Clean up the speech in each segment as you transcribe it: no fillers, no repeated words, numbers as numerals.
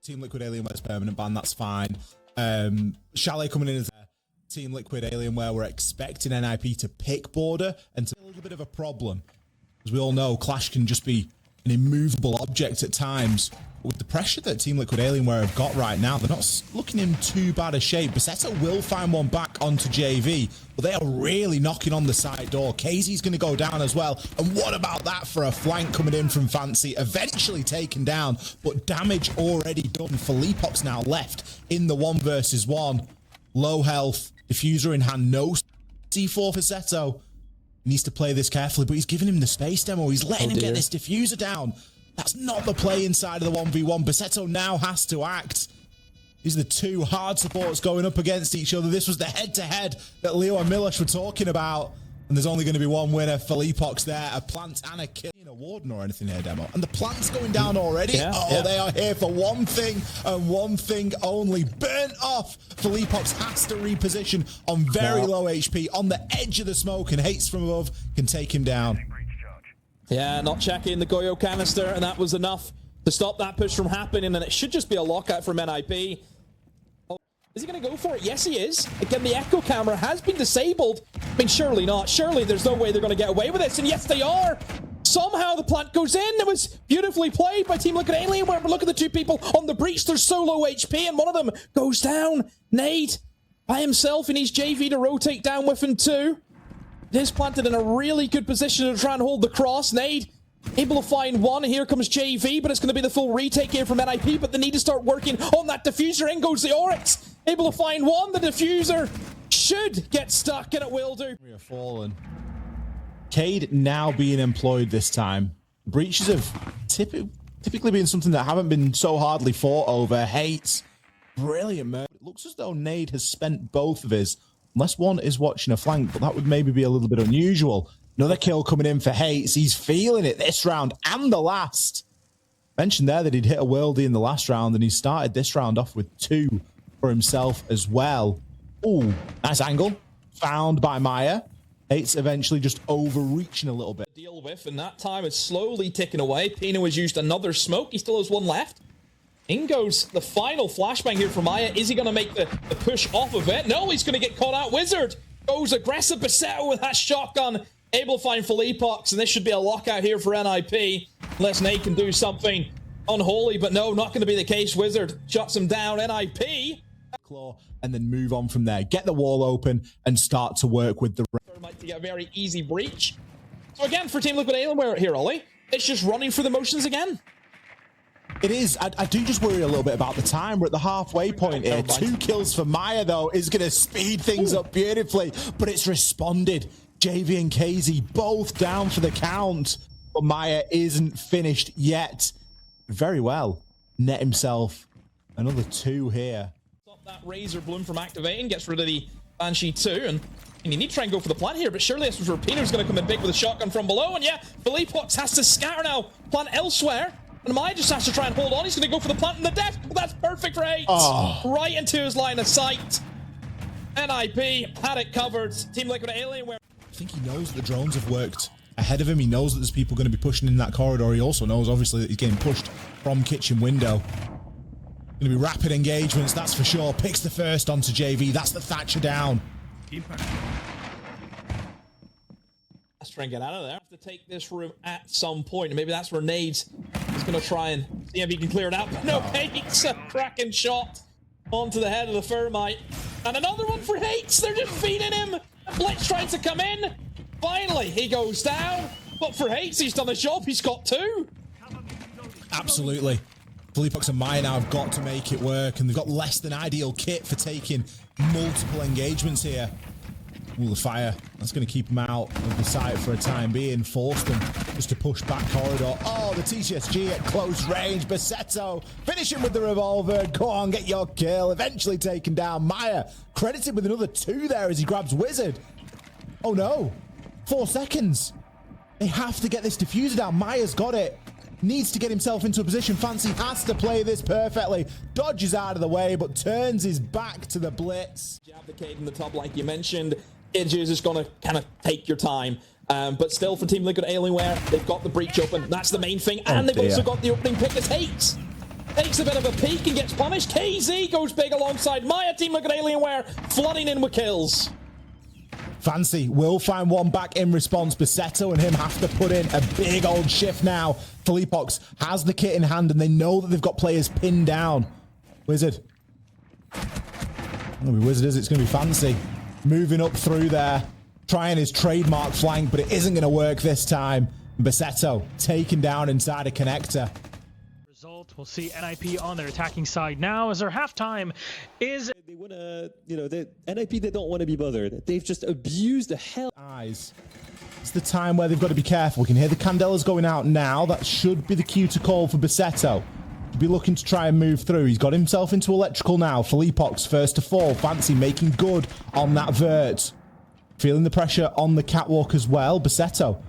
Team Liquid Alienware's permanent ban, that's fine. Chalet coming in as Team Liquid Alienware, we're expecting NIP to pick border, and to a little bit of a problem. As we all know, Clash can just be an immovable object at times. With the pressure that Team Liquid Alienware have got right now, they're not looking in too bad a shape. Bassetto will find one back onto JV, but they are really knocking on the side door. KZ's going to go down as well. And what about that for a flank coming in from Fancy? Eventually taken down, but damage already done. Philippop's now left in the 1 versus 1. Low health, diffuser in hand, no C4 for Bassetto. Needs to play this carefully, but he's giving him the space demo. He's letting him get this diffuser down. That's not the play inside of the 1v1. Bassetto now has to act. These are the two hard supports going up against each other. This was the head-to-head that Leo and Milosh were talking about. And there's only going to be one winner. Philippop's there. A plant and a kill. A warden or anything here, Demo. And the plant's going down already. They are here for one thing and one thing only. Burnt off. Philippop's has to reposition on very low HP on the edge of the smoke, and Hates from above can take him down. Yeah, not checking the Goyo canister, and that was enough to stop that push from happening, and it should just be a lockout from NIP. Oh, is he going to go for it? Yes, he is. Again, the echo camera has been disabled. I mean, surely not. Surely there's no way they're going to get away with this, and yes, they are. Somehow the plant goes in. It was beautifully played by Team Liquid Alienware, but look at the two people on the breach. They're so low HP, and one of them goes down. Nade by himself, and he's JV to rotate down with him too. It is planted in a really good position to try and hold the cross. Nade able to find one. Here comes JV, but it's going to be the full retake here from NIP, but they need to start working on that diffuser. In goes the Oryx. Able to find one. The diffuser should get stuck, and it will do. Fallen. Cade now being employed this time. Breaches have typically been something that haven't been so hardly fought over. Hates. Brilliant murder. It looks as though Nade has spent both of his. Unless one is watching a flank, but that would maybe be a little bit unusual. Another kill coming in for Hates. He's feeling it this round and the last. Mentioned there that he'd hit a worldie in the last round, and he started this round off with 2 for himself as well. Ooh, nice angle. Found by Maya. Hates eventually just overreaching a little bit. Deal with, and that time is slowly ticking away. Pino has used another smoke. He still has one left. In goes the final flashbang here for Maya. Is he going to make the push off of it? No, he's going to get caught out. Wizard goes aggressive. Bassetto with that shotgun. Able to find Philippop's, and this should be a lockout here for NIP. Unless Nate can do something unholy, but no, not going to be the case. Wizard shuts him down. NIP. Claw, and then move on from there. Get the wall open and start to work with the... To get a very easy breach. So again, for Team Liquid Alienware here, Ollie, it's just running through the motions again. It is. I do just worry a little bit about the time. We're at the halfway point here. 2 kills for Maya, though, is going to speed things up beautifully. But it's responded. JV and KZ both down for the count. But Maya isn't finished yet. Very well. Net himself another 2 here. Stop that Razor Bloom from activating. Gets rid of the Banshee 2. And you need to try and go for the plant here. But surely this was where Pino's going to come in big with a shotgun from below. And yeah, Philippop's has to scatter now. Plant elsewhere. And Maya just has to try and hold on. He's going to go for the plant in the depth. Well, that's perfect for Hates. Right into his line of sight. NIP had it covered. Team Liquid Alienware. I think he knows that the drones have worked ahead of him. He knows that there's people going to be pushing in that corridor. He also knows, obviously, that he's getting pushed from kitchen window. Going to be rapid engagements, that's for sure. Picks the first onto JV. That's the Thatcher down. Let's try and get out of there. Have to take this room at some point. And maybe that's where Nades is going to try and see if he can clear it out. But no, Hates, a cracking shot onto the head of the Thermite. And another one for Hates. They're just feeding him. Blitz trying to come in. Finally, he goes down. But for Hates, he's done the job. He's got 2. Absolutely. Philippop's and Maya now have got to make it work. And they've got less than ideal kit for taking multiple engagements here. Ooh, the fire. That's going to keep them out of the site for a time being. Force them just to push back corridor. Oh, the TCSG at close range. Bassetto finishing with the revolver. Go on, get your kill. Eventually taken down. Maya credited with another 2 there as he grabs Wizard. Oh no. 4 seconds. They have to get this diffuser down. Maya's got it. Needs to get himself into a position. Fancy has to play this perfectly. Dodges out of the way, but turns his back to the blitz. Jab the Cade in the top, like you mentioned. It is just going to kind of take your time. But still, for Team Liquid Alienware, they've got the breach open. That's the main thing. And they've also got the opening pick as Hates. takes a bit of a peek and gets punished. KZ goes big alongside Maya. Team Liquid Alienware flooding in with kills. Fancy will find one back in response. Basetto and him have to put in a big old shift now. Felipox has the kit in hand and they know that they've got players pinned down. Wizard. It's going to be Wizard, is it? It's going to be Fancy. Moving up through there. Trying his trademark flank, but it isn't going to work this time. Basetto taken down inside a connector. We'll see NIP on their attacking side now as their halftime is. They want to, NIP, they don't want to be bothered. They've just abused the hell. Eyes. It's the time where they've got to be careful. We can hear the Candelas going out now. That should be the cue to call for Basetto. To be looking to try and move through. He's got himself into electrical now. Felipox first to fall. Fancy making good on that vert. Feeling the pressure on the catwalk as well. Basetto.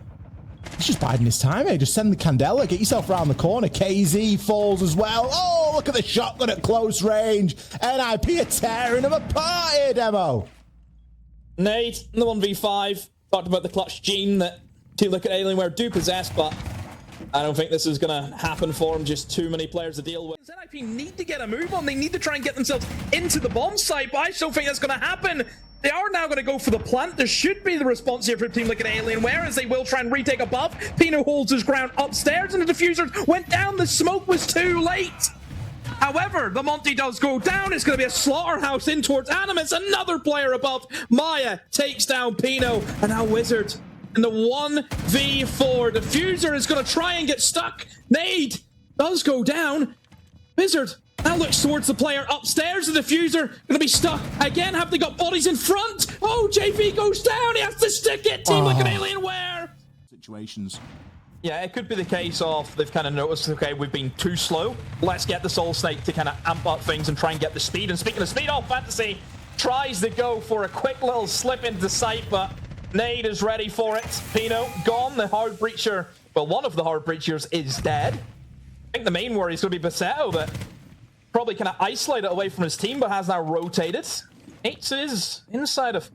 He's just biding his time here. Just send the Candela. Get yourself around the corner. KZ falls as well. Oh, look at the shotgun at close range. NIP are tearing them apart here, Demo. Nate, in the 1v5, talked about the clutch gene that Team Liquid Alienware do possess, but I don't think this is going to happen for him. Just too many players to deal with. NIP need to get a move on. They need to try and get themselves into the bomb site, but I still think that's going to happen. They are now going to go for the plant. There should be the response here from Team Liquid Alienware as they will try and retake above. Pino holds his ground upstairs and the diffusers went down. The smoke was too late. However, the Monty does go down. It's going to be a slaughterhouse in towards Animus. Another player above. Maya takes down Pino and now Wizard in the 1v4. Diffuser is going to try and get stuck. Nade does go down. Wizard now looks towards the player upstairs. The diffuser going to be stuck again. Have they got bodies in front? Oh, JV goes down. He has to stick it. Team Liquid Alienware. Situations. Yeah, it could be the case of they've kind of noticed, okay, we've been too slow. Let's get the Soul Snake to kind of amp up things and try and get the speed. And speaking of speed, Fantasy tries to go for a quick little slip into sight, but Nade is ready for it. Pino gone. The hard breacher, well, one of the hard breachers is dead. I think the main worry is going to be Basetto, that probably kind of isolated away from his team, but has now rotated. INTZ is inside of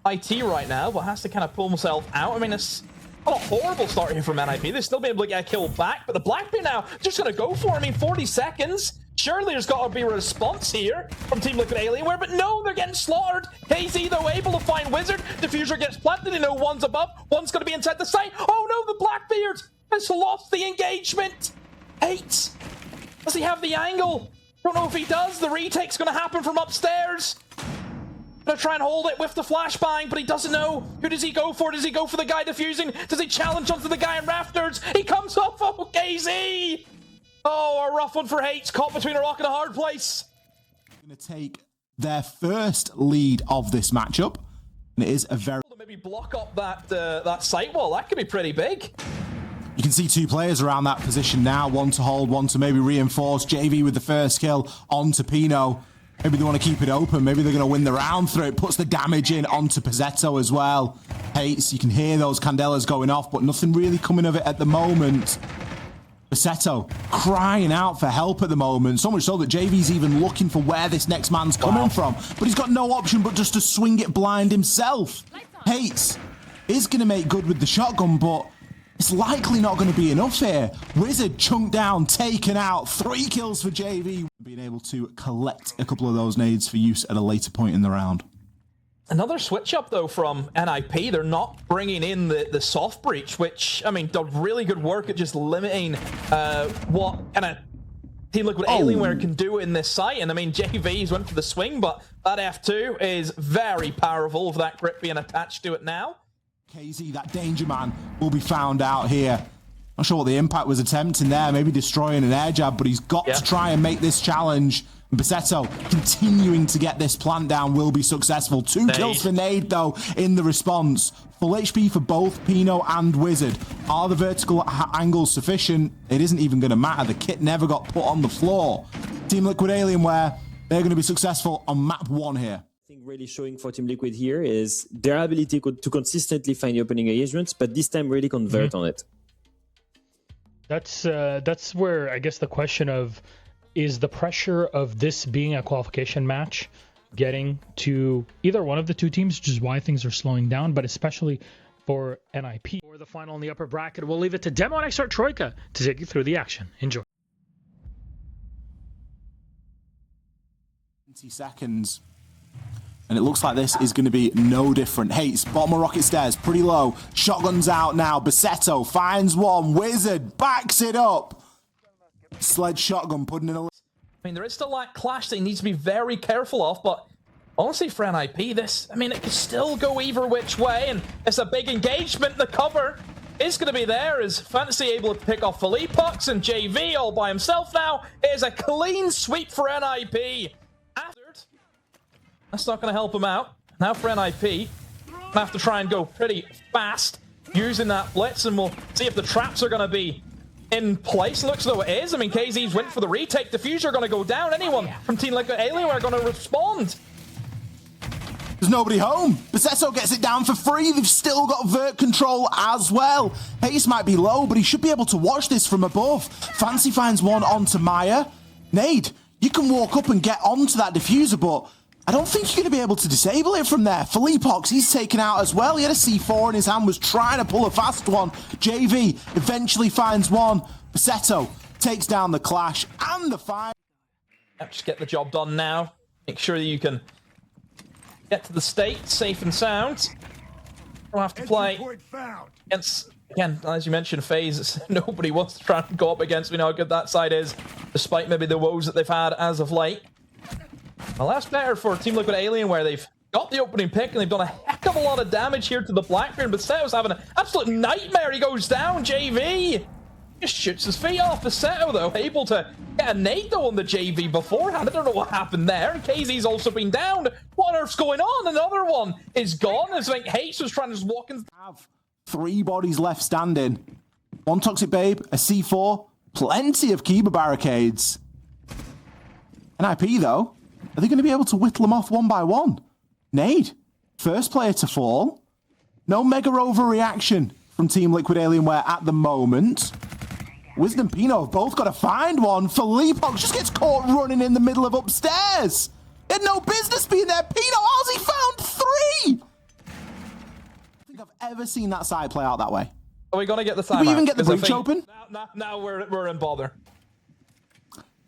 IT right now, but has to kind of pull himself out. I mean, it's not a horrible start here from NIP. They've still been able to get a kill back, but the Blackbeard now just going to go for it. I mean, 40 seconds. Surely there's got to be a response here from Team Liquid Alienware, but no, they're getting slaughtered. KZ, though, able to find Wizard. Diffuser gets planted. They know one's above. One's going to be inside the site. Oh, no, the Blackbeard has lost the engagement. 8. Does he have the angle? Don't know if he does. The retake's going to happen from upstairs. Gonna try and hold it with the flashbang, but he doesn't know. Who does he go for? Does he go for the guy defusing? Does he challenge onto the guy in rafters? He comes off. Oh, KZ. Oh, a rough one for Hates. Caught between a rock and a hard place. Going to take their first lead of this matchup. And it is a very... Maybe block up that site wall. That could be pretty big. You can see two players around that position now. One to hold, one to maybe reinforce. JV with the first kill onto Pino. Maybe they want to keep it open. Maybe they're going to win the round through it. Puts the damage in onto Basetto as well. Hates, you can hear those Candelas going off, but nothing really coming of it at the moment. Basetto crying out for help at the moment. So much so that JV's even looking for where this next man's coming from. But he's got no option but just to swing it blind himself. Hates is going to make good with the shotgun, but it's likely not going to be enough here. Wizard chunked down, taken out. 3 kills for JV. Being able to collect a couple of those nades for use at a later point in the round. Another switch up, though, from NIP. They're not bringing in the soft breach, which, I mean, done really good work at just limiting what kind of Team Liquid Alienware can do in this site. And, I mean, JV's went for the swing, but that F2 is very powerful with that grip being attached to it now. KZ, that danger man, will be found out here. Not sure what the impact was attempting there, maybe destroying an air jab, but he's got to try and make this challenge. Basetto continuing to get this plant down will be successful. 2 kills for Nade, though, in the response. Full HP for both Pino and Wizard. Are the vertical angles sufficient? It isn't even going to matter. The kit never got put on the floor. Team Liquid Alienware, they're going to be successful on map 1 here. Really showing for Team Liquid here is their ability to consistently find the opening engagements, but this time really convert on it. That's where I guess the question of, is the pressure of this being a qualification match getting to either one of the two teams, which is why things are slowing down, but especially for NIP. For the final in the upper bracket, we'll leave it to Demo and XR Troika to take you through the action. Enjoy. 20 seconds. And it looks like this is going to be no different. Hates, bottom of rocket stairs, pretty low. Shotgun's out now. Basetto finds one. Wizard backs it up. Sledge shotgun putting in a... I mean, there is still that clash that he needs to be very careful of, but honestly, for NIP, this, I mean, it could still go either which way, and it's a big engagement. The cover is going to be there. Is Fantasy able to pick off Philippux and JV all by himself now? It is a clean sweep for NIP. That's not going to help him out. Now for NIP, have to try and go pretty fast using that blitz, and we'll see if the traps are going to be in place. Looks though it is. I mean, KZ's went for the retake. Diffuser are going to go down. Anyone from Team Liquid Alienware are going to respond. There's nobody home. Basetto gets it down for free. They've still got vert control as well. Hayes might be low, but he should be able to watch this from above. Fancy finds one onto Maya. Nade, you can walk up and get onto that diffuser, but I don't think you're going to be able to disable it from there. Philippox, he's taken out as well. He had a C4 in his hand, was trying to pull a fast one. JV eventually finds one. Basetto takes down the clash and the fight. Just get the job done now. Make sure that you can get to the state safe and sound. We'll have to play against, again, as you mentioned, FaZe. Nobody wants to try and go up against. We know how good that side is, despite maybe the woes that they've had as of late. Well, that's better for Team Liquid Alien, where they've got the opening pick and they've done a heck of a lot of damage here to the Blackbeard. But Basetto's having an absolute nightmare. He goes down. JV just shoots his feet off. Basetto, though, able to get a nade though on the JV beforehand. I don't know what happened there. And KZ's also been downed. What on earth's going on? Another one is gone. It's like H was trying to just walk in. Have 3 bodies left standing. 1 Toxic Babe, a C4, plenty of Kiba barricades. NIP, though, are they going to be able to whittle them off one by one? Nade, first player to fall. No mega overreaction from Team Liquid Alienware at the moment. Wizard and Pino have both got to find one. Philippox just gets caught running in the middle of upstairs. He had no business being there. Pino, how's he found 3? I think I've ever seen that side play out that way. Are we going to get the timeout? Did we even get the breach open? Now we're in bother.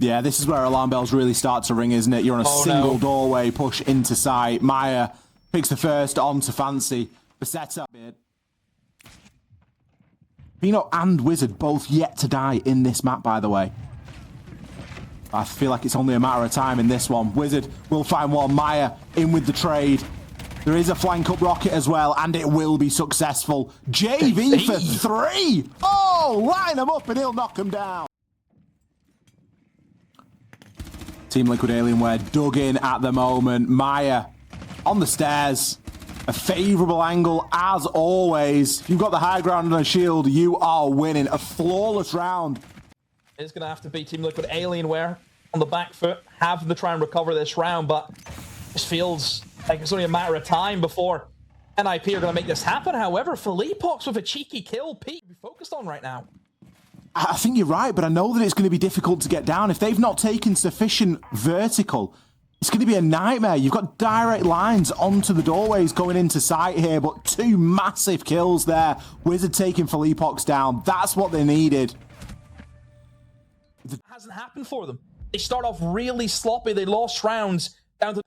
Yeah, this is where alarm bells really start to ring, isn't it? You're on a single doorway, push into sight. Maya picks the first onto Fancy. Basetto. Pino and Wizard both yet to die in this map, by the way. I feel like it's only a matter of time in this one. Wizard will find one. Maya in with the trade. There is a flank up rocket as well, and it will be successful. JV for 3. Oh, line him up and he'll knock him down. Team Liquid Alienware dug in at the moment. Maya on the stairs. A favourable angle as always. If you've got the high ground and a shield, you are winning. A flawless round. It's going to have to be Team Liquid Alienware on the back foot, have to try and recover this round, but this feels like it's only a matter of time before NIP are going to make this happen. However, Philippox with a cheeky kill, Pete, be focused on right now. I think you're right, but I know that it's going to be difficult to get down. If they've not taken sufficient vertical, it's going to be a nightmare. You've got direct lines onto the doorways going into sight here, but 2 massive kills there. Wizard taking Philippox down. That's what they needed. It hasn't happened for them. They start off really sloppy. They lost rounds down to...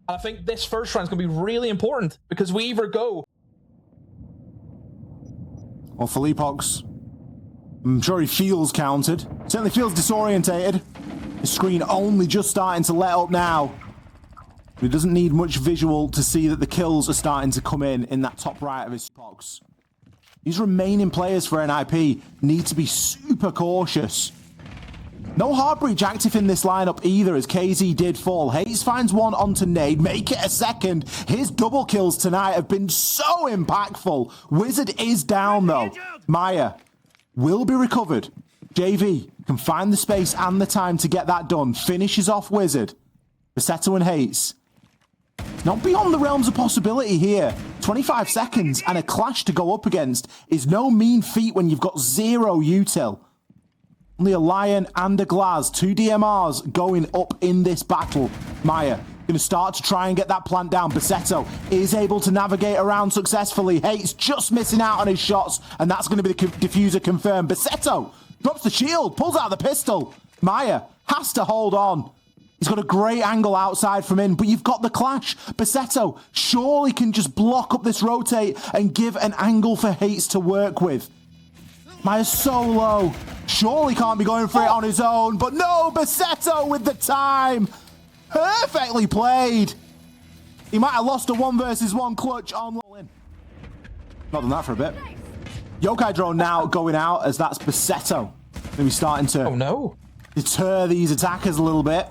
And I think this first round is going to be really important because we either go... Well, Philippox, I'm sure he feels counted. Certainly feels disorientated. His screen only just starting to let up now. He doesn't need much visual to see that the kills are starting to come in that top right of his box. These remaining players for NIP need to be super cautious. No hard breach active in this lineup either, as KZ did fall. Hayes finds one onto Nade, make it a second. His double kills tonight have been so impactful. Wizard is down though. Maya will be recovered. JV can find the space and the time to get that done. Finishes off Wizard. Basetto and Hayes. Not beyond the realms of possibility here. 25 seconds and a clash to go up against is no mean feat when you've got 0 util. Only a Lion and a Glaz, 2 DMRs going up in this battle. Maya going to start to try and get that plant down. Basetto is able to navigate around successfully. Hates just missing out on his shots, and that's going to be the diffuser confirmed. Basetto drops the shield, pulls out the pistol. Maya has to hold on. He's got a great angle outside from in, but you've got the clash. Basetto surely can just block up this rotate and give an angle for Hates to work with. Maya's so low. Surely can't be going for it on his own, but no, Basetto with the time. Perfectly played. He might have lost a 1 versus 1 clutch on in. Not done that for a bit. Yokai drone now going out as that's Basetto. Maybe starting to deter these attackers a little bit.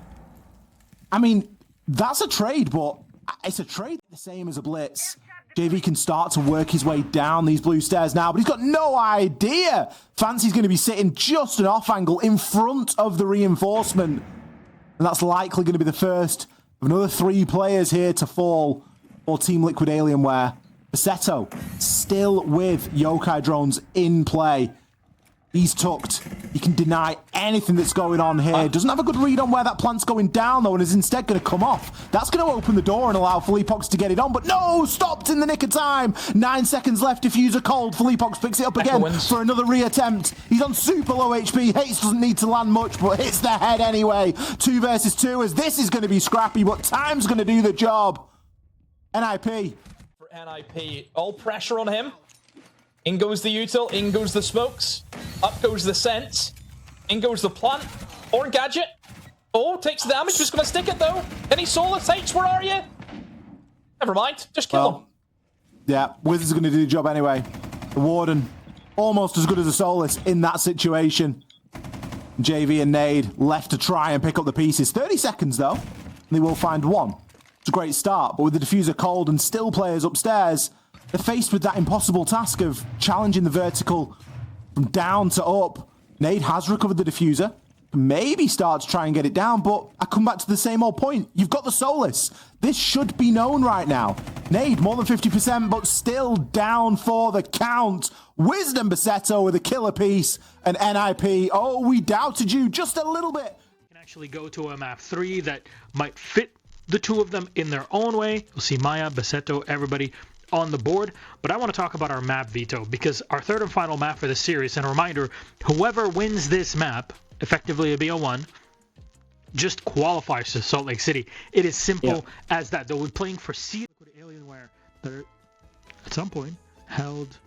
I mean, that's a trade, but it's a trade the same as a blitz. JV can start to work his way down these blue stairs now, but he's got no idea. Fancy's going to be sitting just an off angle in front of the reinforcement. And that's likely going to be the first of another 3 players here to fall for Team Liquid Alienware. Basetto still with Yokai drones in play. He's tucked. He can deny anything that's going on here. Doesn't have a good read on where that plant's going down, though, and is instead going to come off. That's going to open the door and allow Felipox to get it on, but no! Stopped in the nick of time! 9 seconds left, diffuser cold. Felipox picks it up again for another reattempt. He's on super low HP. Hates doesn't need to land much, but hits the head anyway. 2 versus 2, as this is going to be scrappy, but time's going to do the job. NIP. For NIP, all pressure on him. In goes the util, in goes the smokes, up goes the sense, in goes the plant, or gadget. Oh, takes the damage, just gonna stick it though. Any Solus H, where are you? Never mind, just kill him. Yeah, Wizards are gonna do the job anyway. The Warden, almost as good as a Solus in that situation. JV and Nade left to try and pick up the pieces. 30 seconds though, and they will find one. It's a great start, but with the diffuser cold and still players upstairs, they're faced with that impossible task of challenging the vertical from down to up. Nade has recovered the diffuser. Maybe start to try and get it down, but I come back to the same old point. You've got the Solus. This should be known right now. Nade, more than 50%, but still down for the count. Wisdom Basetto with a killer piece, and NIP. Oh, we doubted you just a little bit. Can actually go to a map 3 that might fit the 2 of them in their own way. You'll see Maya, Basetto, everybody on the board, but I want to talk about our map veto because our 3rd and final map for the series, and a reminder, whoever wins this map, effectively a BO1, just qualifies to Salt Lake City. It is simple as that. They'll be playing for Liquid Alienware that are at some point held,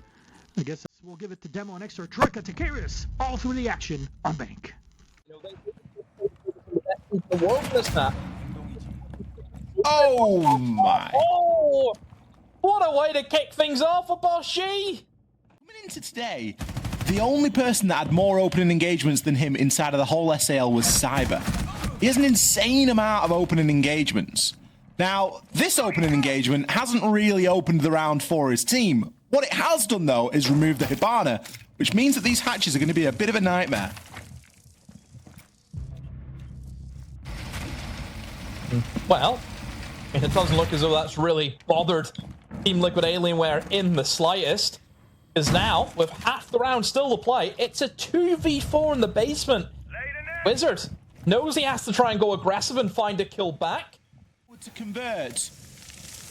I guess we'll give it to Demo and Extra Troika Takarius all through the action on Bank. The world this map. Oh my. Oh! What a way to kick things off for Boshi! Coming into today, the only person that had more opening engagements than him inside of the whole SAL was Cyber. He has an insane amount of opening engagements. Now, this opening engagement hasn't really opened the round for his team. What it has done, though, is remove the Hibana, which means that these hatches are going to be a bit of a nightmare. Well, it doesn't look as though that's really bothered Team Liquid Alienware in the slightest. Because now, with half the round still to play, it's a 2v4 in the basement. Wizard knows he has to try and go aggressive and find a kill back. To convert.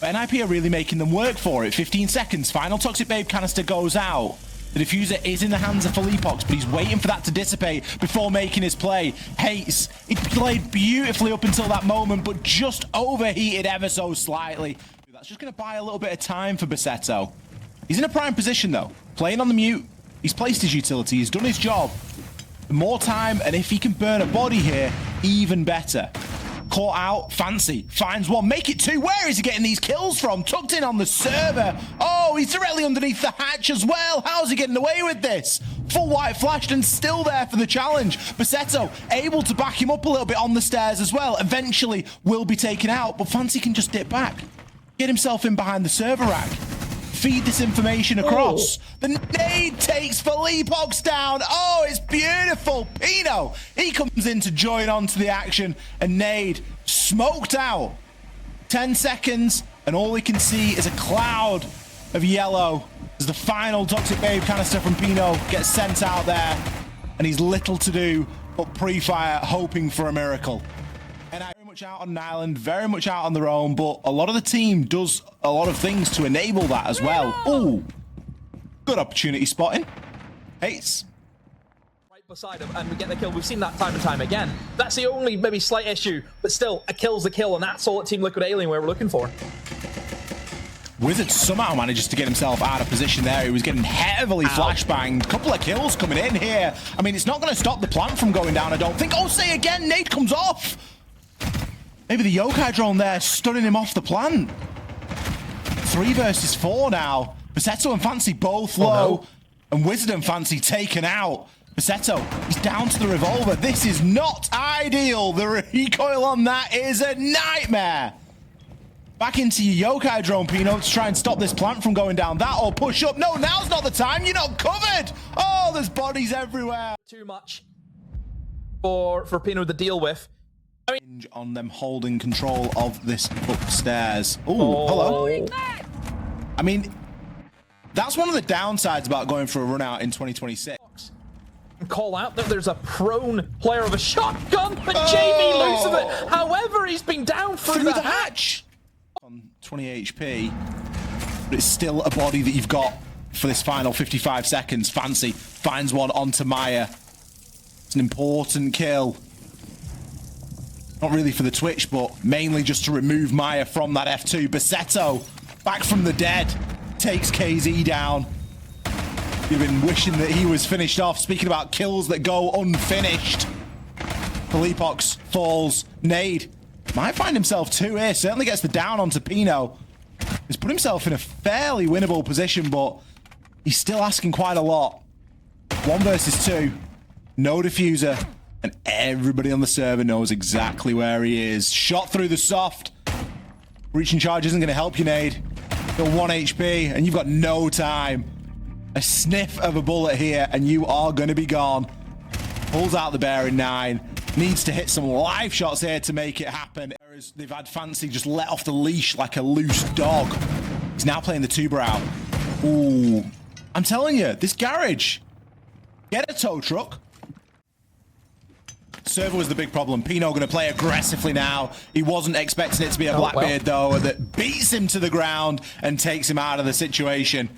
But NIP are really making them work for it. 15 seconds, final Toxic Babe canister goes out. The diffuser is in the hands of Felipox, but he's waiting for that to dissipate before making his play. Hates, he played beautifully up until that moment, but just overheated ever so slightly. That's just going to buy a little bit of time for Basetto. He's in a prime position, though. Playing on the mute. He's placed his utility. He's done his job. More time, and if he can burn a body here, even better. Caught out, Fancy, finds one, make it 2. Where is he getting these kills from? Tucked in on the server. Oh, he's directly underneath the hatch as well. How's he getting away with this? Full white flashed and still there for the challenge. Basetto able to back him up a little bit on the stairs as well. Eventually will be taken out, but Fancy can just dip back. Get himself in behind the server rack. Feed this information across. The nade takes Felipox down. Oh, it's beautiful. Pino, he comes in to join on to the action, and nade smoked out. 10 seconds, and all we can see is a cloud of yellow as the final Toxic Babe canister from Pino gets sent out there, and he's little to do but pre-fire, hoping for a miracle. And very much out on an island, very much out on their own, but a lot of the team does a lot of things to enable that as well. Ooh, good opportunity spotting. Hates. Right Beside him, and we get the kill. We've seen that time and time again. That's the only maybe slight issue, but still, a kill's the kill, and that's all at Team Liquid Alien we're looking for. Wizard somehow manages to get himself out of position there. He was getting heavily flashbanged. Couple of kills coming in here. I mean, it's not going to stop the plant from going down, I don't think. Oh, say again, nade comes off. Maybe the yokai drone there stunning him off the plant. 3 versus 4 now. Basetto and Fancy both low, and Wizard and Fancy taken out. Basetto, he's down to the revolver. This is not ideal. The recoil on that is a nightmare. Back into your yokai drone, Pino, to try and stop this plant from going down. That or push up. No, now's not the time. You're not covered. Oh, there's bodies everywhere. Too much for Pino to deal with. I mean, on them holding control of this upstairs. Ooh, hello. I mean, that's one of the downsides about going for a run out in 2026. Call out that there's a prone player of a shotgun, but JV loses it. However, he's been down through the hatch. On 20 HP, but it's still a body that you've got for this final 55 seconds. Fancy finds one onto Maya. It's an important kill. Not really for the Twitch, but mainly just to remove Maya from that F2. Basetto, back from the dead, takes KZ down. You've been wishing that he was finished off. Speaking about kills that go unfinished. Felipox falls. Nade might find himself 2 here. Certainly gets the down onto Pino. He's put himself in a fairly winnable position, but he's still asking quite a lot. 1 versus 2. No diffuser. And everybody on the server knows exactly where he is. Shot through the soft. Reaching charge isn't going to help you, Nade. You're 1 HP, and you've got no time. A sniff of a bullet here, and you are going to be gone. Pulls out the bear in 9. Needs to hit some live shots here to make it happen. They've had Fancy just let off the leash like a loose dog. He's now playing the tuber out. Ooh. I'm telling you, this garage. Get a tow truck. Server was the big problem. Pino going to play aggressively now. He wasn't expecting it to be a Blackbeard, though, that beats him to the ground and takes him out of the situation.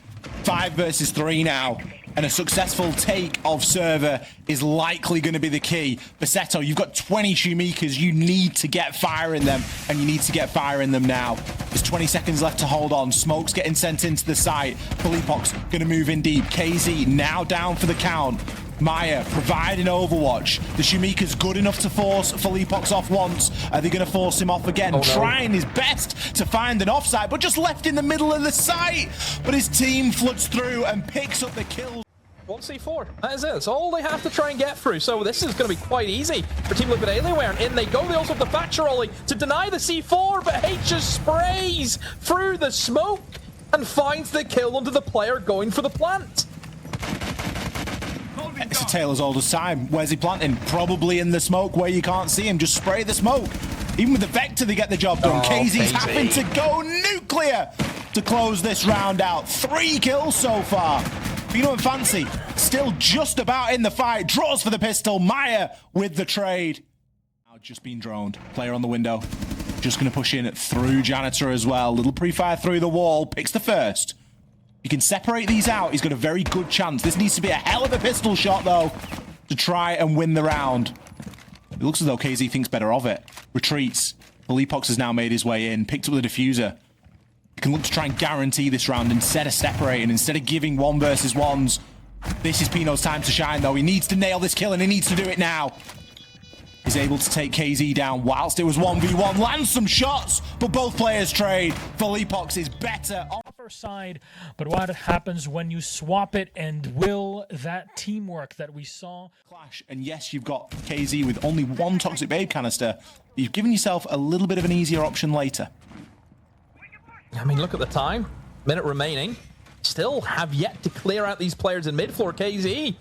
5 versus 3 now. And a successful take of server is likely going to be the key. Basetto, you've got 20 Shumikas. You need to get fire in them, and you need to get fire in them now. There's 20 seconds left to hold on. Smoke's getting sent into the site. Felipox going to move in deep. KZ now down for the count. Maya providing Overwatch. The Shumika's good enough to force Felipox off once. Are they going to force him off again? Oh, no. Trying his best to find an offside, but just left in the middle of the site. But his team floods through and picks up the kills. 1C4. That is it. That's all they have to try and get through. So this is going to be quite easy for Team Liquid Alienware. And in they go. They also have the Thatcher Ollie to deny the C4, but H just sprays through the smoke and finds the kill onto the player going for the plant. It's a tale as old as time. Where's he planting? Probably in the smoke where you can't see him. Just spray the smoke. Even with the Vector, they get the job done. KZ's having to go nuclear to close this round out. 3 kills so far. Pino and Fancy still just about in the fight. Draws for the pistol. Maya with the trade. Now just been droned. Player on the window. Just going to push in through Janitor as well. Little pre-fire through the wall. Picks the first. You can separate these out. He's got a very good chance. This needs to be a hell of a pistol shot, though, to try and win the round. It looks as though KZ thinks better of it. Retreats. Felipox has now made his way in. Picked up the diffuser. You can look to try and guarantee this round instead of separating, instead of giving 1 versus 1s. This is Pino's time to shine, though. He needs to nail this kill, and he needs to do it now. He's able to take KZ down whilst it was 1v1. Lands some shots, but both players trade. Felipox is better on side, but what happens when you swap it, and will that teamwork that we saw clash? And yes, you've got KZ with only 1 Toxic Babe canister. You've given yourself a little bit of an easier option later. I mean, look at the time. Minute remaining. Still have yet to clear out these players in mid-floor. KZ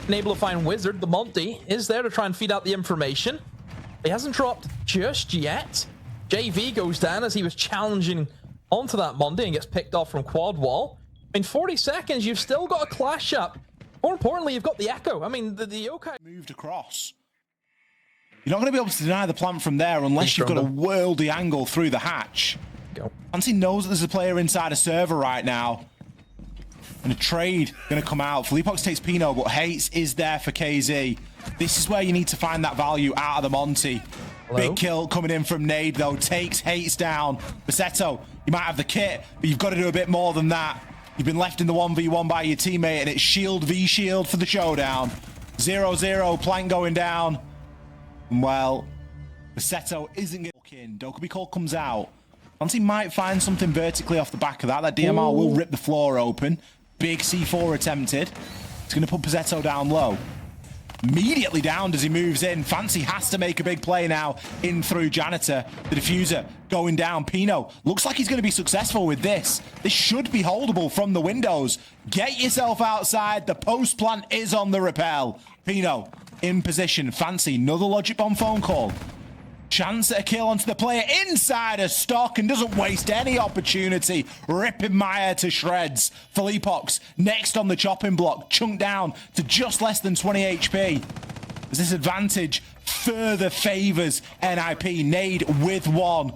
been able to find Wizard. The Monty is there to try and feed out the information. He hasn't dropped just yet. JV goes down as he was challenging onto that Monday and gets picked off from quad wall. In 40 seconds, you've still got a clash up. More importantly, you've got the Echo. I mean, the yokai moved across. You're not going to be able to deny the plant from there unless you've got a worldy angle through the hatch. Go. Fancy knows that there's a player inside a server right now. And a trade going to come out. Felipox takes Pino, but Hates is there for KZ. This is where you need to find that value out of the Monty. Hello? Big kill coming in from Nade, though. Takes Hates down. Basetto, you might have the kit, but you've got to do a bit more than that. You've been left in the 1v1 by your teammate, and it's shield v shield for the showdown. 0-0, plank going down. And well, Basetto isn't going to in. Dokubi Call comes out. Once he might find something vertically off the back of that, that DMR will rip the floor open. Big C4 attempted. It's going to put Basetto down low. Immediately downed as he moves in. Fancy has to make a big play now in through Janitor. The diffuser going down. Pino looks like he's going to be successful with this. This should be holdable from the windows. Get yourself outside. The post plant is on the rappel. Pino in position. Fancy, another logic bomb phone call. Chance at a kill onto the player inside a stock and doesn't waste any opportunity. Ripping Maya to shreds. Felipox next on the chopping block. Chunked down to just less than 20 HP. As this advantage further favors NIP. Nade with one.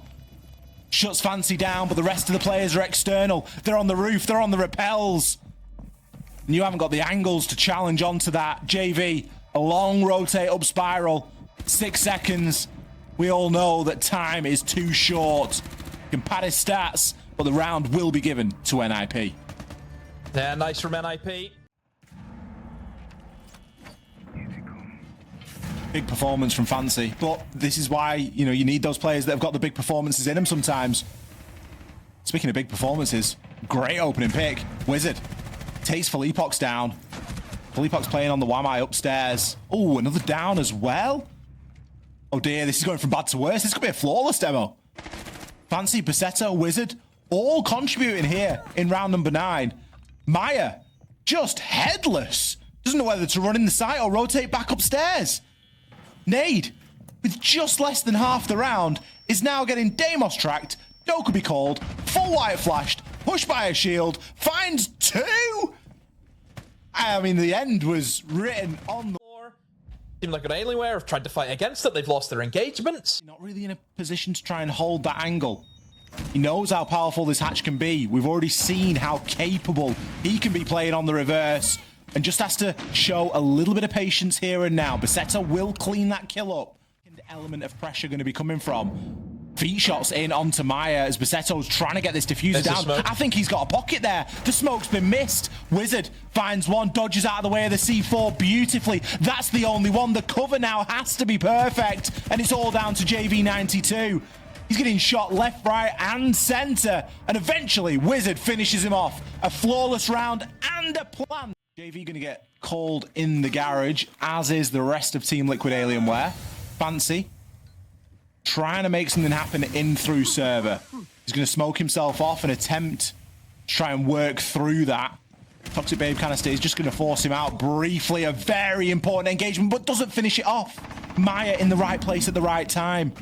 Shuts Fancy down, but the rest of the players are external. They're on the roof. They're on the rappels. And you haven't got the angles to challenge onto that. JV, a long rotate up spiral. 6 seconds. We all know that time is too short. You can pad his stats, but the round will be given to NIP. Yeah, nice from NIP. Big performance from Fancy, but this is why, you know, you need those players that have got the big performances in them sometimes. Speaking of big performances, great opening pick. Wizard takes Felipox down. Felipox playing on the Wamai upstairs. Oh, another down as well. Oh dear, this is going from bad to worse. This could be a flawless demo. Fancy, Basetto, Wizard, all contributing here in round number 9. Maya, just headless. Doesn't know whether to run in the site or rotate back upstairs. Nade, with just less than half the round, is now getting Deimos tracked. Dokubi called, full white flashed, pushed by a shield, finds 2. I mean, the end was written on the... Team Liquid Alienware have tried to fight against it. They've lost their engagements. Not really in a position to try and hold that angle. He knows how powerful this hatch can be. We've already seen how capable he can be playing on the reverse, and just has to show a little bit of patience here and now. Basetto will clean that kill up. The element of pressure going to be coming from feet shots in onto Maya as Basetto's trying to get this diffuser down. I think he's got a pocket there. The smoke's been missed. Wizard finds one, dodges out of the way of the C4 beautifully. That's the only one. The cover now has to be perfect, and it's all down to JV92. He's getting shot left, right, and center, and eventually Wizard finishes him off. A flawless round and a plan. JV going to get called in the garage, as is the rest of Team Liquid Alienware. Fancy trying to make something happen in through server. He's going to smoke himself off and attempt to try and work through that. Toxic Babe Canister is just going to force him out briefly. A very important engagement, but doesn't finish it off. Maya in the right place at the right time.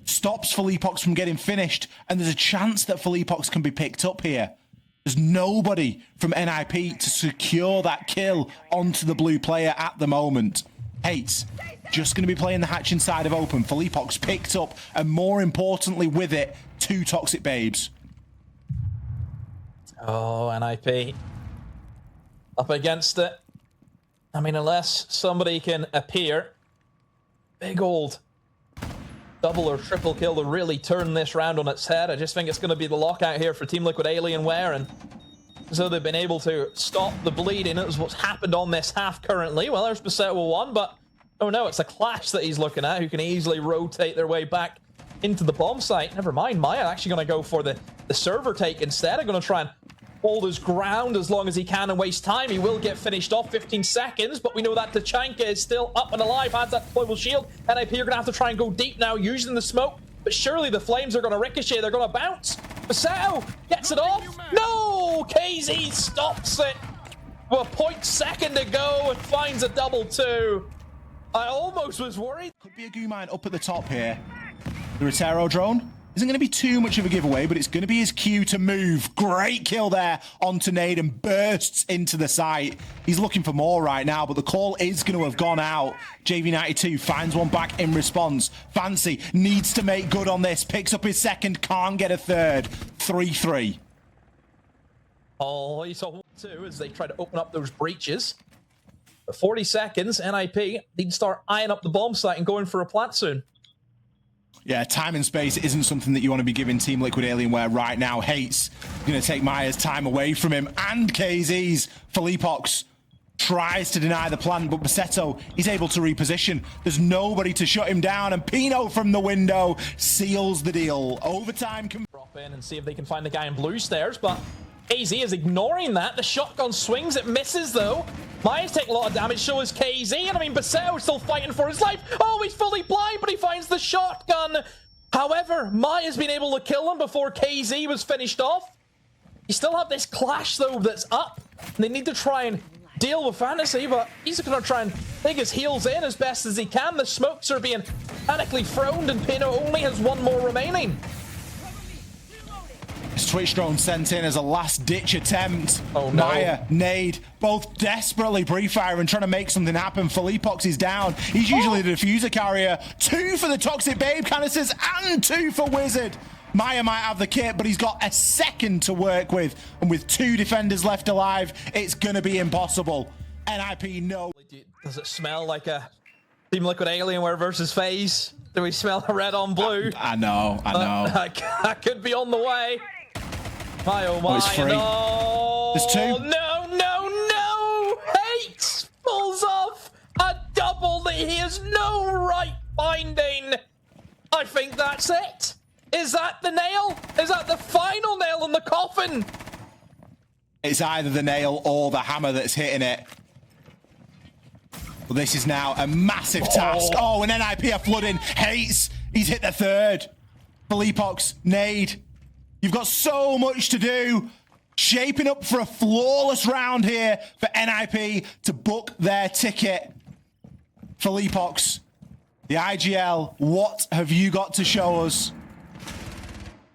Stops Felipox from getting finished, and there's a chance that Felipox can be picked up here. There's nobody from NIP to secure that kill onto the blue player at the moment. Hates just going to be playing the hatch inside of open. Felipox picked up, and more importantly with it, 2 Toxic Babes. Oh, NIP. Up against it. I mean, unless somebody can appear, big old double or triple kill to really turn this round on its head. I just think it's going to be the lockout here for Team Liquid Alienware, and so they've been able to stop the bleeding. It's what's happened on this half currently. Well, there's Basetto 1, but oh no, it's a Clash that he's looking at, who can easily rotate their way back into the bomb site. Never mind, Maya actually going to go for the server take instead. I'm going to try and hold his ground as long as he can and waste time. He will get finished off, 15 seconds, but we know that Tachanka is still up and alive, has that deployable shield. NIP are going to have to try and go deep now using the smoke, but surely the flames are going to ricochet, they're going to bounce. Basetto gets it off. No! KZ stops it with a 0.2 to go and finds a double 2. I almost was worried. Could be a goo mine up at the top here. The Rotero drone isn't going to be too much of a giveaway, but it's going to be his cue to move. Great kill there onto Nade and bursts into the site. He's looking for more right now, but the call is going to have gone out. JV92 finds one back in response. Fancy needs to make good on this. Picks up his second, can't get a third. 3-3. Oh, he's too, as they try to open up those breaches. But 40 seconds, NIP need to start eyeing up the bomb site and going for a plant soon. Yeah, time and space isn't something that you want to be giving Team Liquid Alienware right now. Hates going to take Maya's time away from him, and KZ's. Felipox tries to deny the plan, but Basetto is able to reposition. There's nobody to shut him down, and Pino from the window seals the deal. Overtime can drop in and see if they can find the guy in blue stairs, but KZ is ignoring that. The shotgun swings, it misses though. Maya's taking a lot of damage, so is KZ, and I mean, Basetto's still fighting for his life. Oh, he's fully blind, but he finds the shotgun. However, Maya's been able to kill him before KZ was finished off. You still have this clash though that's up. They need to try and deal with Fantasy, but he's going to try and dig his heels in as best as he can. The smokes are being panically thrown, and Pino only has one more remaining. Twitch drone sent in as a last-ditch attempt. Oh, no. Maya, Nade, both desperately pre-fire and trying to make something happen. Felipox is down. He's usually the diffuser carrier. 2 for the Toxic Babe canisters and 2 for Wizard. Maya might have the kit, but he's got a second to work with. And with 2 defenders left alive, it's going to be impossible. NIP, no. Does it smell like a Team Liquid Alienware versus FaZe? Do we smell a red on blue? I know. That could be on the way. My oh my, it's free. No. There's 2. No. Hates pulls off a double that he has no right finding. I think that's it. Is that the nail? Is that the final nail in the coffin? It's either the nail or the hammer that's hitting it. Well, this is now a massive task. Oh, and NIP are flooding. Hates. He's hit the 3rd. Felipox, Nade. You've got so much to do. Shaping up for a flawless round here for NIP to book their ticket. Felipox, the IGL, what have you got to show us?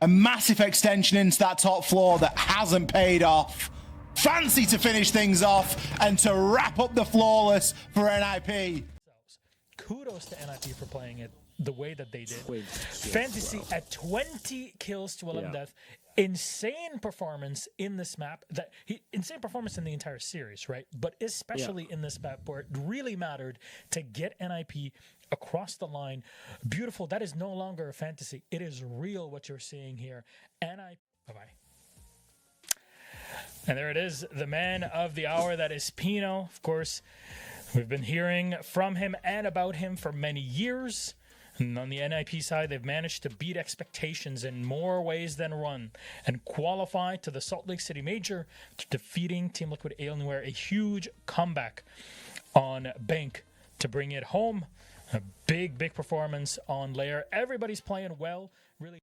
A massive extension into that top floor that hasn't paid off. Fancy to finish things off and to wrap up the flawless for NIP. Kudos to NIP for playing it the way that they did. Fantasy at 20 kills to 11 death. Insane performance in this map. Insane performance in the entire series, right? But especially in this map where it really mattered to get NIP across the line. Beautiful. That is no longer a fantasy. It is real what you're seeing here. NIP. Bye-bye. And there it is. The man of the hour. That is Pino. Of course, we've been hearing from him and about him for many years. And on the NIP side, they've managed to beat expectations in more ways than one and qualify to the Salt Lake City Major, defeating Team Liquid Alienware. A huge comeback on Bank to bring it home. A big performance on Lair. Everybody's playing well. Really.